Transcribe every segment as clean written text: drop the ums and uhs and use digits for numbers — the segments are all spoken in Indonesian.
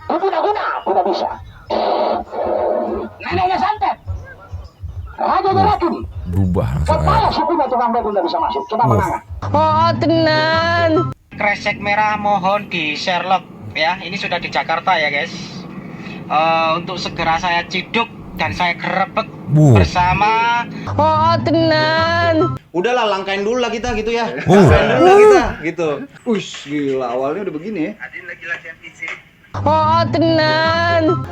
Tidak bisa. Neneknya santet. Raja Jerakin. Berubah langsung Kepala aja. sukunya tukang bedul tidak bisa masuk. Coba menangan. Oh tenan. Kresek merah mohon di Sherlock ya. Ini sudah di Jakarta ya guys. Untuk segera saya ciduk dan saya gerebek bersama. Oh tenan. Udahlah langkain dulu lah kita gitu ya. Oh. Langkain dulu lah kita gitu. Ush, gila awalnya udah begini ya. Adin lagi latihan fisik. Oh tenan.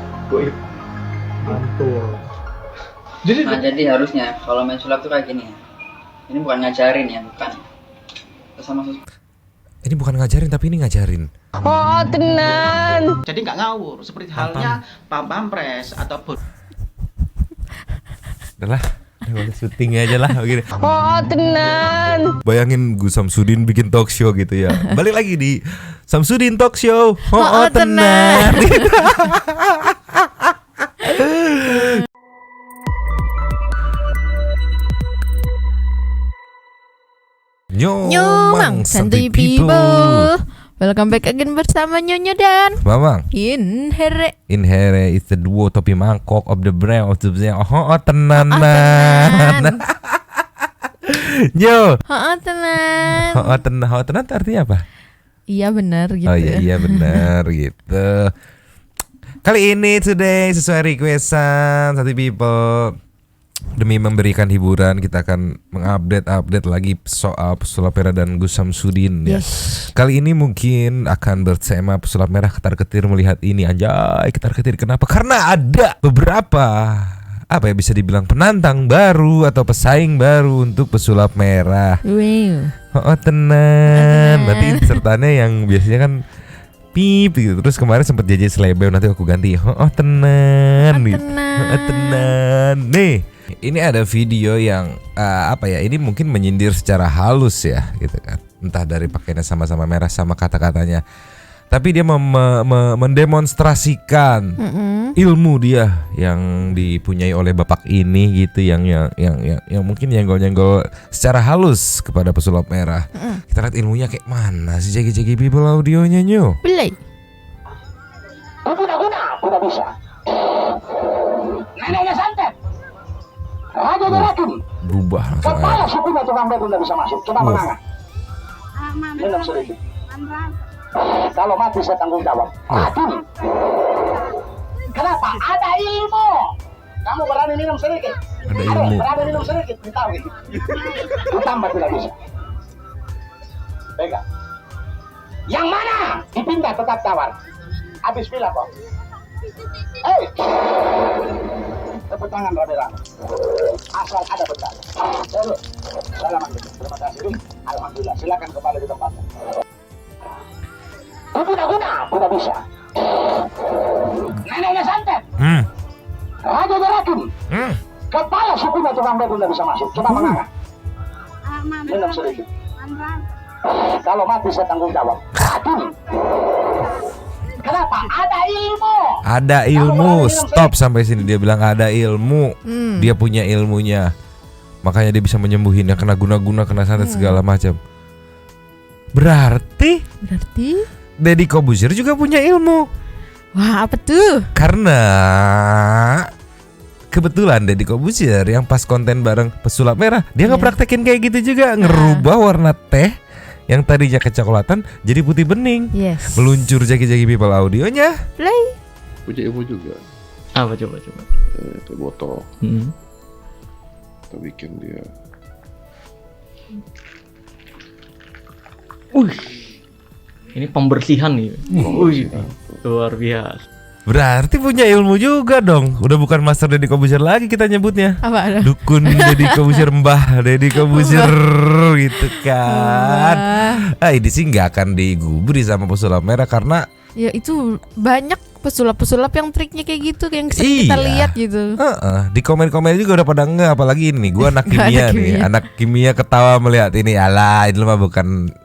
Nah jadi harusnya kalau main sulap tuh kayak gini ya. Ini bukan ngajarin ya, bukan. Sama Ini bukan ngajarin tapi ini ngajarin. Oh tenan. Jadi nggak ngawur seperti halnya pampres atau Udah lah, udah syuting aja lah begini. Oh tenan. Bayangin Gus Samsudin bikin talk show gitu ya. Balik lagi di Samsudin Talk Show. Oh, tenan. Nyomang santuy people. Welcome back again bersama Nyonya dan Mamang. Inhere. Inhere is the duo topi mangkok of the brand of the brand. Oh, tenanan. Yo. Oh tenan. Oh, tenan itu artinya apa? Iya benar gitu. Oh iya benar gitu. Kali ini today sesuai requestan Santuy people, demi memberikan hiburan kita akan mengupdate lagi soal pesulap merah dan Gus Samsudin ya. Kali ini mungkin akan bersama pesulap merah ketar-ketir melihat ini aja. Ketar-ketir kenapa? Karena ada beberapa apa ya bisa dibilang penantang baru atau pesaing baru untuk pesulap merah. Wow. Oh tenan. Nanti sertanya yang biasanya kan pip gitu. Terus kemarin sempat JJ Selebeo, nanti aku ganti. Oh tenan. Oh tenan. Nih, ini ada video yang apa ya? Ini mungkin menyindir secara halus ya, gitu kan. Entah dari pakaiannya sama-sama merah sama kata-katanya. Tapi dia mendemonstrasikan ilmu dia yang dipunyai oleh bapak ini gitu, yang mungkin nyenggol-nyenggol secara halus kepada pesulap merah. Kita lihat ilmunya kayak mana sih JG people audionya nyu. Play. Tidak bisa. Neneknya santet. Raja Jerakin. Berubah langsung Kepala aja. sukunya tukang bedul tidak bisa masuk. Coba menangan. Minum sedikit. Kalau mati saya tanggung jawab. Hakim. Kenapa? Ada ilmu. Kamu berani minum sedikit. Ada ilmu. Berani minum sedikit. Ditahu gitu. Ditambah tidak bisa. Pegang. Yang mana? Dipindah tetap tawar. Habis bila kok. Tepuk tangan rame-rame. Asal ada betul. Salaman. Terima kasih. Alhamdulillah. Silakan kembali di tempatnya. Tidak bisa. Neneknya santet. Raja Jerakin. Kepala sukunya tukang bedul tidak bisa masuk. Coba menangan. Minum sedikit. Kalau mati saya tanggung jawab. Hakim. Kenapa? Ada ilmu. Ada ilmu. Stop sampai sini, dia bilang ada ilmu. Dia punya ilmunya. Makanya dia bisa menyembuhin yang kena guna-guna, kena santet segala macam. Berarti Deddy Corbuzier juga punya ilmu. Wah, apa tuh? Karena kebetulan Deddy Corbuzier yang pas konten bareng pesulap merah, dia ngepraktekin kayak gitu juga, ngerubah warna teh yang tadinya kecoklatan jadi putih bening. Yes. Meluncur jaki-jaki people audionya. Play. Punya ilmu juga. Apa coba? Ke botol. Kita bikin dia. Ini pembersihan nih. Luar biasa. Berarti punya ilmu juga dong. Udah bukan Master Deddy Corbuzier lagi kita nyebutnya. Apa? Dukun Deddy Corbuzier, Mbah Deddy Corbuzier gitu kan. Ini sih nggak akan digubri sama pesulap merah karena ya itu banyak pesulap-pesulap yang triknya kayak gitu yang sering kita lihat gitu. Di komen-komen juga udah pada nge, apalagi ini gue anak kimia nih. Anak kimia ketawa melihat ini. Alah, itu mah bukan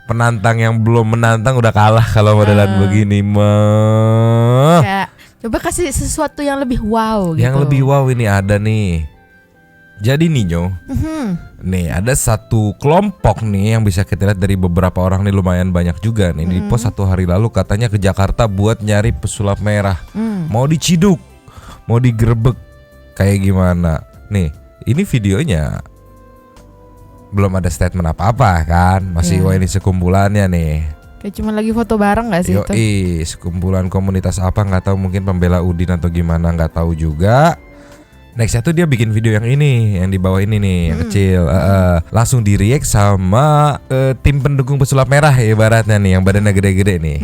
penantang, yang belum menantang udah kalah kalau modelan begini mah. Ya, coba kasih sesuatu yang lebih wow gitu. Yang lebih wow ini ada nih. Jadi Ninyo, nih ada satu kelompok nih yang bisa kita lihat dari beberapa orang nih, lumayan banyak juga nih. Di post 1 hari lalu katanya ke Jakarta buat nyari pesulap merah. Mau diciduk, mau digerebek, kayak gimana? Nih, ini videonya belum ada statement apa-apa kan, masih wah ini sekumpulannya nih. Kayak cuma lagi foto bareng gak sih itu? Sekumpulan komunitas apa nggak tahu, mungkin pembela Udin atau gimana nggak tahu juga. Nextnya tuh dia bikin video yang ini, yang di bawah ini nih, yang kecil. Langsung di react sama tim pendukung pesulap merah ya, ibaratnya nih, yang badannya gede-gede nih.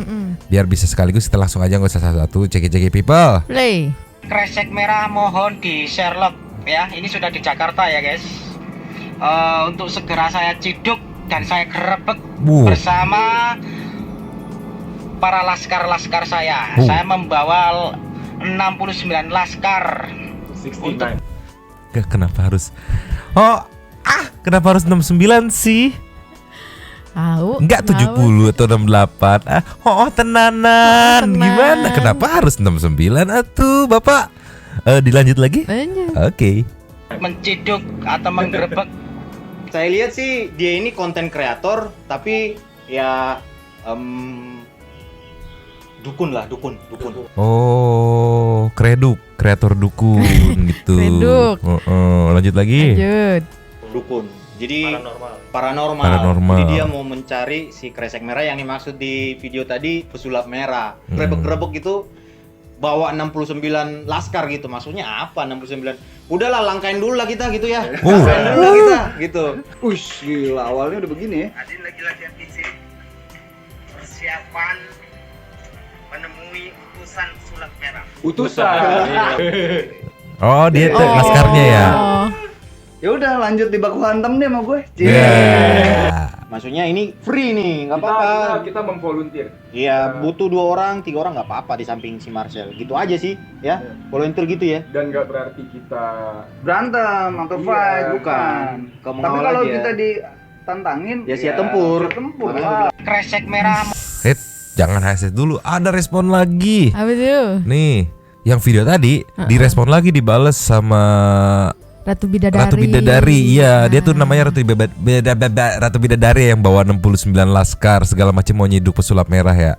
Biar bisa sekaligus kita langsung aja nggak usah satu-satu, ceki-ceki people. Play. Kresek merah mohon di Sherlock ya. Ini sudah di Jakarta ya guys. Untuk segera saya ciduk dan saya gerebek bersama para laskar-laskar saya. Saya membawa 69 laskar. 69. Kenapa harus kenapa harus 69 sih? Enggak 70 atau 68. Tenanan. Gimana? Kenapa harus 69 atuh, Bapak? Dilanjut lagi? Oke. Menciduk atau menggerebek. Saya lihat sih dia ini konten kreator, tapi ya dukun. Oh, kreator dukun gitu. Kreduk. Lanjut lagi. Dukun. Jadi paranormal. Jadi dia mau mencari si kresek merah yang dimaksud di video tadi, pesulap merah. Gerebek-gerebek itu bawa 69 laskar gitu. Maksudnya apa 69? Udahlah, langkain dulu lah kita gitu ya. Langkain dulu lah kita gitu. Ush, gila, awalnya udah begini ya. Adin lagi latihan fisik. Persiapan menemui utusan pesulap merah. Utusan. Oh, dia laskarnya ya. Ya udah, lanjut di baku hantam deh sama gue. Maksudnya ini free nih, nggak apa-apa. Kita memvolunteer. Iya, butuh 2 orang, 3 orang nggak apa-apa di samping si Marcel. Gitu aja sih, ya. Volunteer gitu ya. Dan nggak berarti kita berantem atau fight, bukan. Tapi kalau kita ditantangin, ya siap tempur. Kresek merah. Jangan hasil dulu, ada respon lagi. Apa tuh? Nih, yang video tadi direspon lagi, dibales sama Ratu Bidadari. Ratu Bidadari, iya, dia tuh namanya Ratu Bidadari yang bawa 69 laskar segala macam mau nyiduk pesulap merah ya.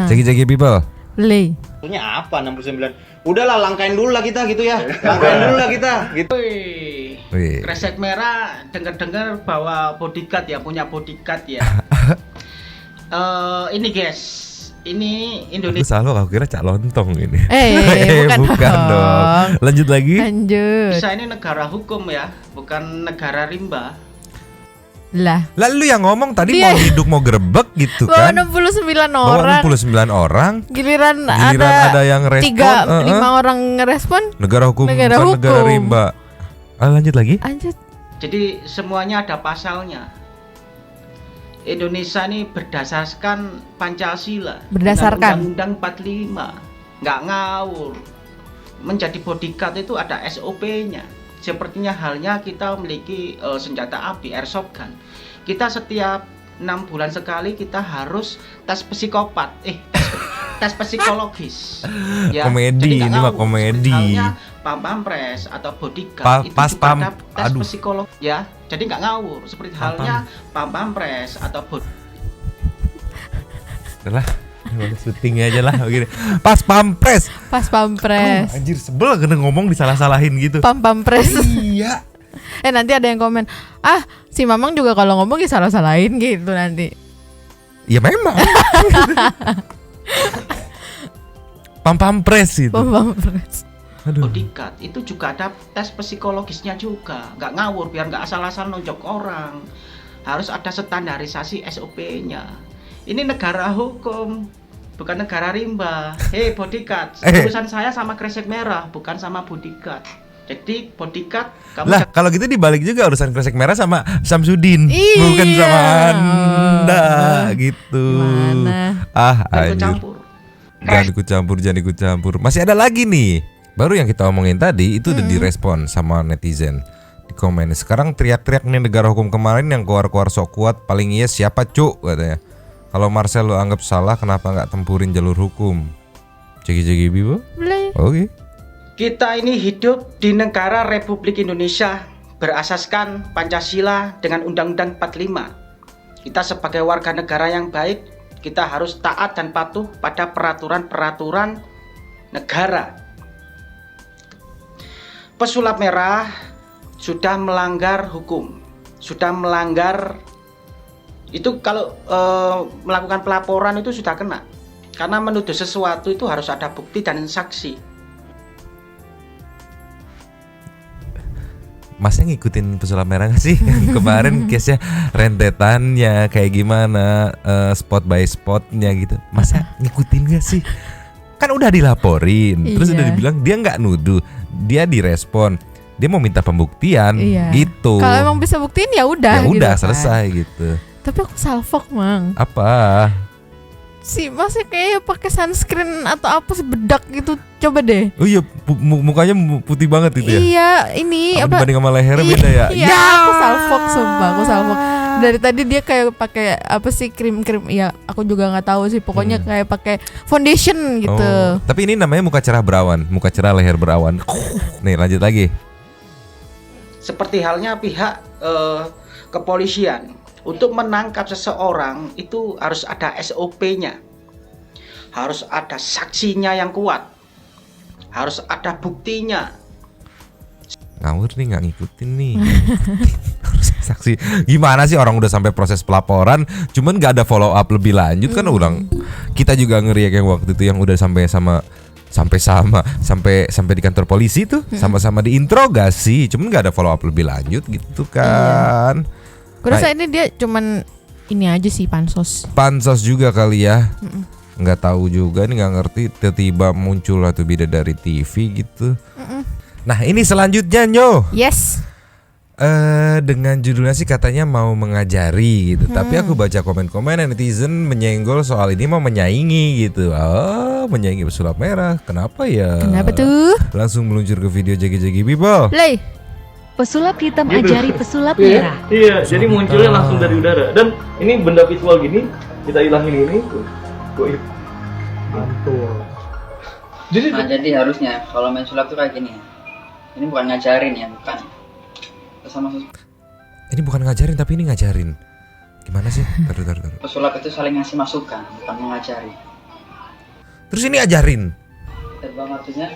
Ceki-ceki people. Play. Maksudnya apa 69? Udahlah, langkain dulu lah kita gitu ya. Langkain dulu lah kita gitu. Kresek merah dengar-dengar bawa bodyguard ya, punya bodyguard ya. Ini guys, ini Indonesia. Salah, aku kira Cak Lontong ini. Bukan dong. Lanjut lagi. Indonesia ini negara hukum ya, bukan negara rimba. Lalu yang ngomong tadi mau hidup mau gerebek gitu bawa kan. 69 Bawa orang. 69 orang. Giliran ada yang respon. 5 orang ngerespon. Negara hukum bukan negara rimba. Lanjut lagi. Jadi semuanya ada pasalnya. Indonesia ini berdasarkan Pancasila, Undang-Undang 45, nggak ngawur. Menjadi bodyguard itu ada SOP-nya. Sepertinya halnya kita memiliki senjata api, airsoft gun. Kita setiap 6 bulan sekali kita harus tes psikopat, tes psikologis. Ya, komedi, ini mah komedi. Halnya pampres atau bodyguard itu juga tes psikolog ya. Jadi nggak ngawur, seperti halnya pampres atau Udah lah, syuting aja lah begini. Pas pampres. Anjir, sebel kena ngomong disalah-salahin gitu. Pampres. Iya. Nanti ada yang komen, si Mamang juga kalau ngomong salah-salahin gitu nanti. Ya memang. Pampres itu. Pampres. bodyguard itu juga ada tes psikologisnya juga, nggak ngawur biar nggak asal-asal nonjok orang, harus ada standarisasi SOP-nya. Ini negara hukum, bukan negara rimba. Bodyguard, urusan saya sama kresek merah, bukan sama bodyguard. Jadi bodyguard kamu lah kalau gitu dibalik juga urusan kresek merah sama Samsudin, bukan sama Anda gitu. Jangan ikut campur. Masih ada lagi nih. Baru yang kita omongin tadi itu udah direspon sama netizen di komen. Sekarang teriak-teriak nih negara hukum kemarin yang keluar-keluar sok kuat paling iya siapa cuk katanya. Kalau Marcel lo anggap salah kenapa nggak tempurin jalur hukum? Ceki Bibo? Oke. Kita ini hidup di negara Republik Indonesia, berasaskan Pancasila dengan Undang-Undang 45. Kita sebagai warga negara yang baik, kita harus taat dan patuh pada peraturan-peraturan negara. Pesulap merah sudah melanggar hukum, sudah melanggar itu kalau melakukan pelaporan itu sudah kena. Karena menuduh sesuatu itu harus ada bukti dan saksi. Masnya ngikutin pesulap merah gak sih? Kemarin case-nya rentetannya kayak gimana, spot by spotnya gitu. Masa ngikutin gak sih? Kan udah dilaporin, terus udah dibilang dia nggak nuduh, dia direspon, dia mau minta pembuktian gitu. Kalau emang bisa buktiin ya udah. Ya udah gitu selesai gitu. Tapi aku salfok, Mang. Apa? Si masih kayak pakai sunscreen atau apa sebedak gitu. Coba deh. Oh iya, mukanya putih banget itu ya. Iya, ini apa dibanding sama lehernya beda ya. Iya, aku salfok sumpah, aku salfok. Dari tadi dia kayak pakai apa sih krim-krim ya, aku juga nggak tahu sih. Pokoknya kayak pakai foundation gitu. Oh, tapi ini namanya muka cerah berawan, muka cerah leher berawan. Nih, lanjut lagi. Seperti halnya pihak kepolisian. Untuk menangkap seseorang itu harus ada SOP-nya. Harus ada saksinya yang kuat. Harus ada buktinya. Ngawur nih, nggak ngikutin nih. Harus saksi. Gimana sih orang udah sampai proses pelaporan, cuman nggak ada follow up lebih lanjut kan ulang. Kita juga ngeri ya kayak waktu itu yang udah sampai di kantor polisi tuh, sama-sama diinterogasi, cuman nggak ada follow up lebih lanjut gitu kan. Gue rasa ini dia cuman ini aja sih pansos juga kali ya. Nggak tahu juga nih, nggak ngerti, tiba-tiba muncul lah tuh bidadari TV gitu. Nah ini selanjutnya Nyo. Yes. Dengan judulnya sih katanya mau mengajari gitu, tapi aku baca komen-komen netizen menyenggol soal ini mau menyaingi gitu. Menyaingi pesulap merah, kenapa ya? Kenapa tuh? Langsung meluncur ke video jagi-jagi people. Play. Pesulap hitam ajari pesulap merah. Iya, jadi munculnya langsung dari udara. Dan ini benda visual gini, kita ilangin ini. Mantul. Jadi harusnya kalau main sulap tuh kayak gini ya. Ini bukan ngajarin ya, bukan. Ini bukan ngajarin tapi ini ngajarin. Gimana sih? Taruh. Pesulap itu saling ngasih masukan, bukan mengajari. Terus ini ajarin. Terbang artinya.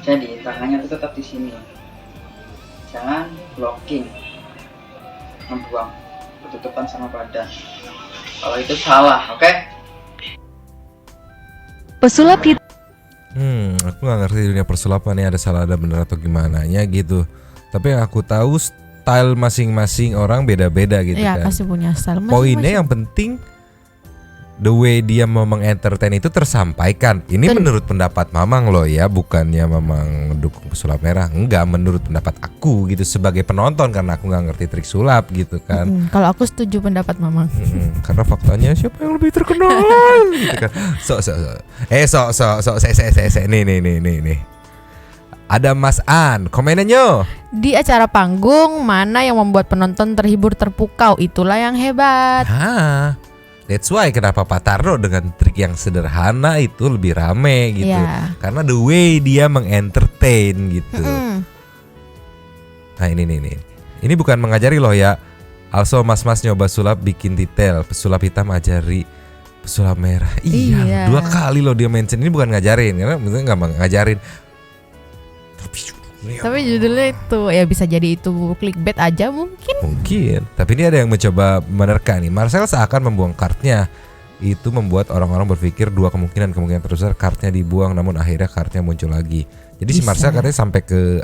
Jadi tangannya itu tetap di sini. Jangan blocking, membuang, bertutupan sama badan. Kalau itu salah, oke? Pesulap hitam. Aku nggak ngerti dunia persulapan nih, ada salah ada benar atau gimana nya gitu. Tapi yang aku tahu style masing-masing orang beda-beda gitu ya, kan. pasti punya style masing-masing. Poinnya yang penting the way dia mau mengentertain itu tersampaikan. Ini menurut pendapat Mamang loh ya, bukannya Mamang dukung pesulap merah. Enggak, menurut pendapat aku gitu sebagai penonton, karena aku nggak ngerti trik sulap gitu kan. Kalau aku setuju pendapat Mamang. Karena faktanya siapa yang lebih terkenal gitu kan. Nih. Ada Mas An, komennya. Di acara panggung mana yang membuat penonton terhibur terpukau, itulah yang hebat. That's why kenapa Pak Tarno dengan trik yang sederhana itu lebih rame gitu. Karena the way dia mengentertain gitu. Nah ini. Ini bukan mengajari loh ya. Also mas-mas nyoba sulap bikin detail, pesulap hitam ajari pesulap merah. Iya. 2 kali loh dia mention. Ini bukan ngajarin, karena maksudnya nggak ngajarin. Tapi judulnya itu ya bisa jadi itu clickbait aja mungkin. Tapi ini ada yang mencoba menerka nih. Marcel seakan membuang kartnya. Itu membuat orang-orang berpikir 2 kemungkinan terbesar, kartnya dibuang namun akhirnya kartnya muncul lagi. Jadi si Marcel katanya sampai ke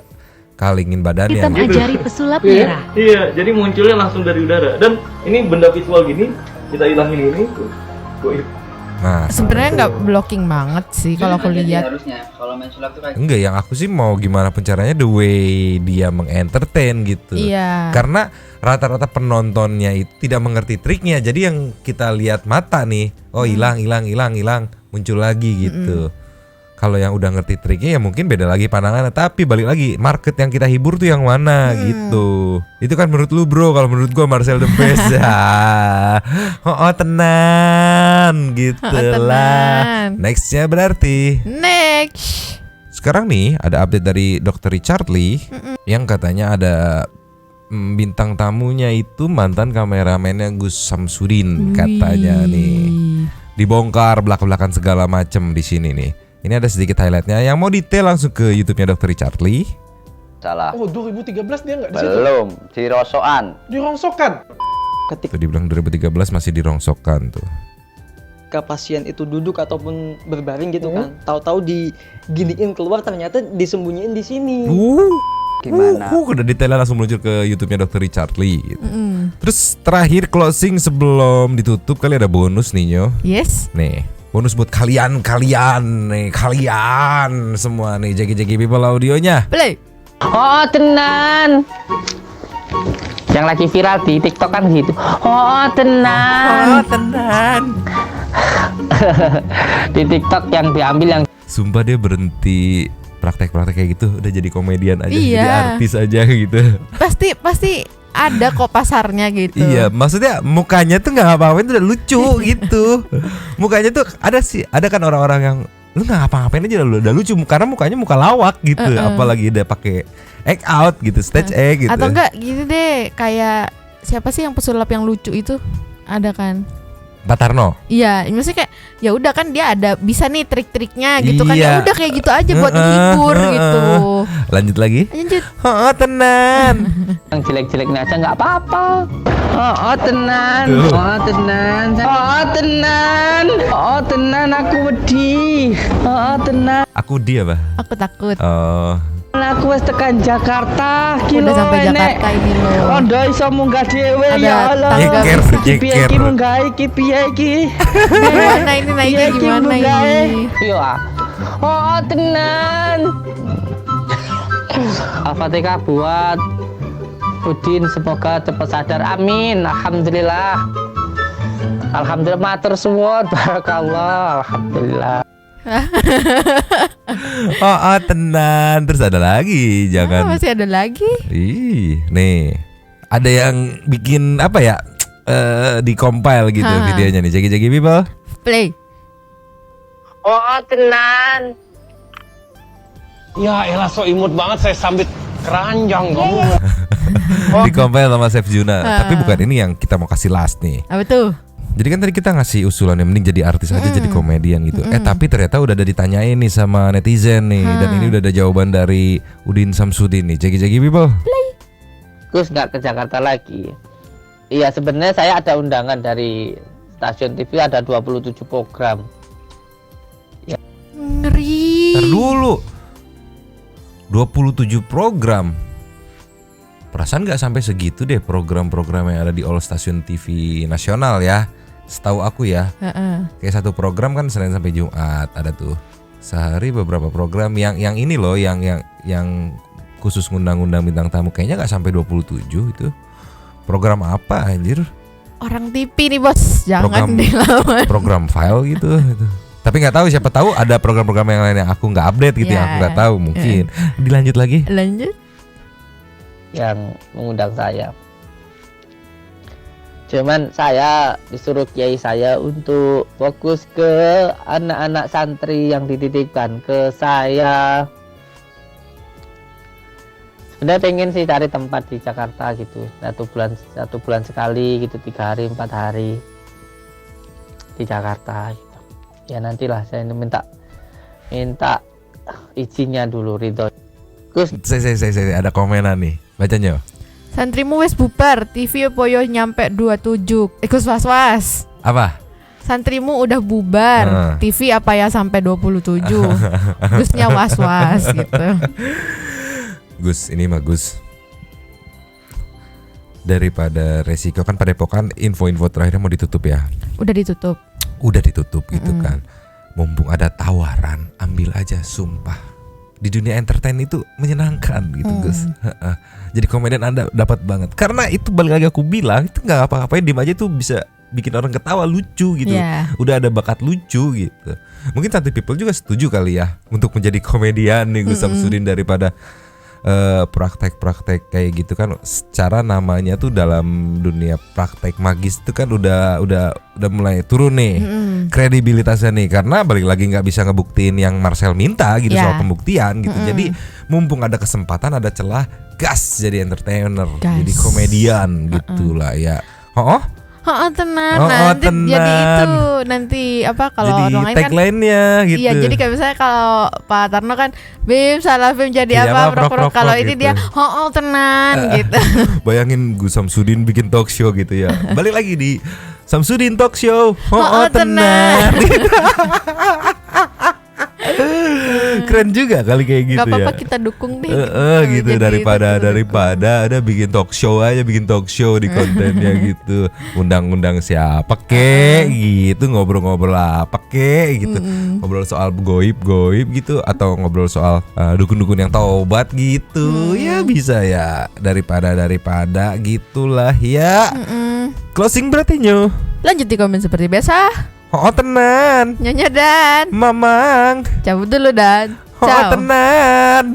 kalingin badannya. Hitam ajari pesulap merah. Iya, jadi munculnya langsung dari udara. Dan ini benda visual gini, kita ilangin ini. Nah, sebenarnya nggak blocking banget sih kalau aku lihat. Harusnya kalau main sulap tuh kayak enggak, yang aku sih mau gimana pun caranya the way dia mengentertain gitu. Iya. Karena rata-rata penontonnya itu tidak mengerti triknya. Jadi yang kita lihat mata nih, hilang, muncul lagi gitu. Kalau yang udah ngerti triknya ya mungkin beda lagi pandangannya. Tapi balik lagi, market yang kita hibur tuh yang mana gitu. Itu kan menurut lu bro. Kalau menurut gua Marcel the best ya. Tenan gitu lah. Nextnya berarti Next. sekarang nih ada update dari Dr. Richard Lee yang katanya ada bintang tamunya itu mantan kameramennya Gus Samsudin katanya nih. Dibongkar belak-belakan segala macem di sini nih. Ini ada sedikit highlightnya. Yang mau detail langsung ke YouTube-nya Dr. Richard Lee. Salah. Oh 2013 dia nggak di situ? Belum, di Rongsokan. Di Rongsokan. Tuh dibilang 2013 masih di Rongsokan tuh. Ketika pasien itu duduk ataupun berbaring gitu kan, tahu-tahu diginiin keluar ternyata disembunyiin di sini. Gimana? Udah detailnya langsung meluncur ke YouTube-nya Dr. Richard Lee gitu. Terus terakhir closing sebelum ditutup kali ada bonus nih Nyo. Yes. Nih, bonus buat kalian nih, kalian semua nih jagi-jagi people audionya. Play. Oh tenan. Yang lagi viral di TikTok kan gitu. Oh tenan. Di TikTok yang diambil yang. Sumpah dia berhenti praktek-praktek kayak gitu, udah jadi komedian aja, Iya. jadi artis aja gitu. Pasti ada kok pasarnya gitu. Iya, maksudnya mukanya tuh nggak ngapa-ngapain tuh udah lucu gitu. Mukanya tuh ada kan orang-orang yang lu nggak ngapa-ngapain aja udah lucu, karena mukanya muka lawak gitu. Apalagi udah pakai act out gitu, stage act gitu. Atau enggak gitu deh, kayak siapa sih yang pesulap yang lucu itu? Ada kan? Pak Tarno. Iya, maksudnya kayak ya udah kan dia ada bisa nih trik-triknya gitu kan. Ya Iya. udah kayak gitu aja buat menghibur gitu. Lanjut lagi. Lanjut. Tenan. Yang jelek-jeleknya aja nggak apa-apa. Tenan. Tenan aku wedi. Tenan. Aku dia, Bah. Aku takut. Aku wis tekan Jakarta, Udah sampai Jakarta ini loh. Rondo iso munggah dhewe Ada ya Allah. Jeker. Piye iki munggah iki piye iki? Gimana ini naiknya gimana ini? Yo tenan. Al-Fatihah buat Udin, semoga cepat sadar. Amin. Alhamdulillah. Alhamdulillah matur suwun. Barakallah. Alhamdulillah. Tenan. Terus ada lagi, jangan. Masih ada lagi. Nih. Ada yang bikin apa ya? Di compile gitu videonya nih. Jagi-jagi people. Play. Tenan. Ya elah so imut banget saya sambit keranjang kamu. Di compile sama Chef Juna. Tapi bukan ini yang kita mau kasih last nih. Apa tuh? Jadi kan tadi kita ngasih usulan yang mending jadi artis aja, jadi komedian gitu. Tapi ternyata udah ada ditanyain nih sama netizen nih. Dan ini udah ada jawaban dari Udin Samsudin nih. Jagi-jagi people. Gus nggak ke Jakarta lagi. Iya sebenarnya saya ada undangan dari stasiun TV, ada 27 program. Ya. Ngeri. Ntar dulu. 27 program. Perasaan nggak sampai segitu deh program-program yang ada di all stasiun TV nasional ya. Setahu aku ya. Kayak satu program kan Senin sampai Jumat ada tuh. Sehari beberapa program yang ini loh yang khusus ngundang-undang bintang tamu kayaknya nggak sampai 27 itu. Program apa anjir? Orang TV nih bos, jangan dilawan. Program file gitu. Tapi nggak tahu, siapa tahu ada program-program yang lain yang aku nggak update gitu, yang aku nggak tahu mungkin. Dilanjut lagi. Lanjut. Yang mengundang saya. Cuman saya disuruh kiai saya untuk fokus ke anak-anak santri yang dititipkan ke saya. Sebenarnya pengen sih cari tempat di Jakarta gitu, satu bulan sekali gitu, 3 hari 4 hari di Jakarta gitu. Ya nantilah saya minta izinnya dulu, ridho. Gus, saya ada komenan nih, bacanya. Santrimu wes bubar, TV poyo nyampe 27. Gus was. Apa? Santrimu udah bubar, TV apa ya sampai 27. Gusnya was-was gitu. Gus, ini mah Gus. Daripada resiko kan Padepokan info-info terakhirnya mau ditutup ya. Udah ditutup gitu kan. Mumpung ada tawaran, ambil aja sumpah. Di dunia entertain itu menyenangkan gitu Gus. Jadi komedian Anda dapat banget. Karena itu balik lagi aku bilang, itu nggak apa-apain diem aja tuh bisa bikin orang ketawa lucu gitu. Udah ada bakat lucu gitu. Mungkin Santuy People juga setuju kali ya untuk menjadi komedian nih Gus Samsudin daripada praktek-praktek kayak gitu kan. Secara namanya tuh dalam dunia praktek magis itu kan udah mulai turun nih kredibilitasnya nih, karena balik lagi nggak bisa ngebuktiin yang Marcel minta gitu soal pembuktian gitu. Jadi mumpung ada kesempatan, ada celah, gas jadi entertainer, jadi komedian gitulah ya. Tenan. Jadi itu nanti apa kalau orang lain kan tagline-nya gitu. Iya, jadi kayak misalnya kalau Pak Tarno kan Bim salah Bim jadi apa prok-prok, kalau ini dia tenan gitu. Bayangin Gus Samsudin bikin talk show gitu ya. Balik lagi di Samsudin Talk Show. Tenan. Keren juga kali kayak gitu. Gak apa-apa ya. Kita dukung deh. Gitu daripada ada bikin talk show di kontennya gitu. Undang-undang siapa kek gitu, ngobrol-ngobrol apa kek gitu. Ngobrol soal goib gitu, atau ngobrol soal dukun-dukun yang taubat gitu. Ya bisa ya, daripada gitulah ya. Closing berarti Nyo. Lanjut di komen seperti biasa. Tenan. Nyonya dan Mamang. Cabut dulu dan. Ciao. Tenan.